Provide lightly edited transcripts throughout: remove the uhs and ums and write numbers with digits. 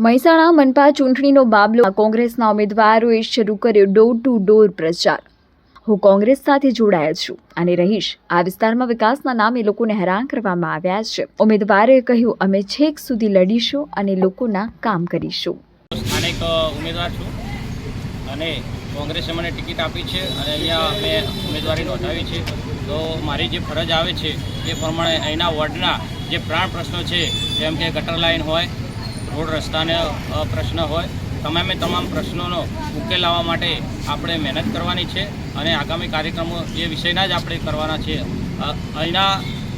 મહેસાણા મનપા ચૂંટણીનો મામલો કોંગ્રેસના ઉમેદવારોએ શરૂ કર્યો ડોર ટુ ડોર પ્રચાર। હું કોંગ્રેસ સાથે જોડાયેલ છું અને રહીશ। આ વિસ્તારમાં વિકાસના નામે લોકોને હેરાન કરવામાં આવ્યા છે। ઉમેદવારોએ કહ્યું, અમે છેક સુધી લડીશું અને લોકોના કામ કરીશું। સ્થાનિક ઉમેદવાર છું અને કોંગ્રેસે મને ટિકિટ આપી છે અને અહીંયા મેં ઉમેદવારી નોંધાવી છે। તો મારી જે ફરજ આવે છે એ પ્રમાણે અહીંના વોર્ડના જે પ્રાણ પ્રશ્નો છે, જેમ કે ગટર લાઇન હોય, રોડ રસ્તાને પ્રશ્ન હોય, તમામ પ્રશ્નોનો ઉકેલ લાવવા માટે આપણે મહેનત કરવાની છે અને આગામી કાર્યક્રમો એ વિષયના જ આપણે કરવાના છે। અહીંના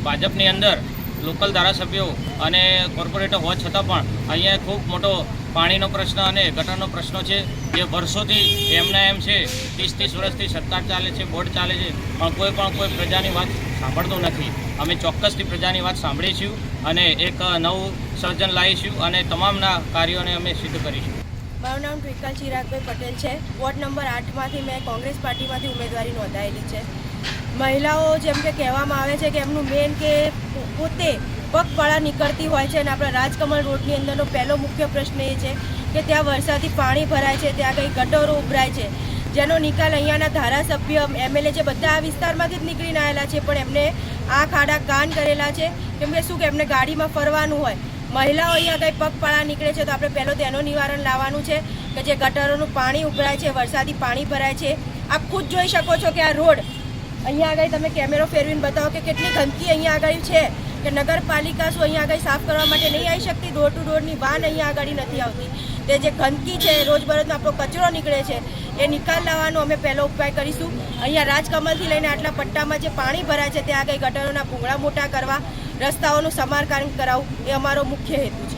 ભાજપની અંદર લોકલ ધારાસભ્યો અને કોર્પોરેટર હોવા છતાં પણ અહીંયા ખૂબ મોટો પાણીનો પ્રશ્ન અને ગટરનો પ્રશ્ન છે, જે વર્ષોથી એમના એમ છે। 30 વર્ષથી સરકાર ચાલે છે, બોર્ડ ચાલે છે, પણ કોઈ પ્રજાની વાત સાંભળતું નથી। અમે ચોક્કસથી પ્રજાની વાત સાંભળીશું અને એક નવું સર્જન લાવીશું અને તમામના કાર્યોને અમે સિદ્ધ કરીશું। મારું નામ ટ્વિકલ ચિરાગભાઈ પટેલ છે। વોર્ડ નંબર 8માંથી મેં કોંગ્રેસ પાર્ટીમાંથી ઉમેદવારી નોંધાયેલી છે। મહિલાઓ જેમ કે કહેવામાં આવે છે કે એમનું મેન કે પોતે પગપાળા નીકળતી હોય છે અને આપણા રાજકમલ રોડની અંદરનો પહેલો મુખ્ય પ્રશ્ન એ છે કે ત્યાં વરસાદથી પાણી ભરાય છે, ત્યાં કંઈ ગટરો ઉભરાય છે, જેનો નિકાલ અહીંયાના ધારાસભ્ય MLA છે બધા આ વિસ્તારમાંથી જ નીકળીને આવેલા છે, પણ એમને આ ખાડા કાન કરેલા છે। કેમ કે શું કે એમને ગાડીમાં ફરવાનું હોય, મહિલાઓ અહીંયા કંઈ પગપાળા નીકળે છે તો આપણે પહેલું તેનું નિવારણ લાવવાનું છે કે જે ગટરોનું પાણી ઉભરાય છે, વરસાદી પાણી ભરાય છે। આપ ખુદ જોઈ શકો છો કે આ રોડ અહીંયા આગળ તમે કેમેરો ફેરવીને બતાવો કે કેટલી ગંદકી અહીંયા આગળ છે, કે નગરપાલિકા શું અહીંયા આગળ સાફ કરવા માટે નહીં આવી શકતી? ડોર ટુ ડોરની વાન અહીંયા આગળ નથી આવતી। તે જે ગંદકી છે, રોજબરોજનો આપણો કચરો નીકળે છે, એ નિકાલ લાવવાનો અમે પહેલો ઉપાય કરીશું। અહીંયા રાજકમલથી લઈને આટલા પટ્ટામાં જે પાણી ભરાય છે ત્યાં આગળ ગટરોના ભૂંગળા મોટા કરવા, રસ્તાઓનું સમારકામ કરાવવું એ અમારો મુખ્ય હેતુ છે।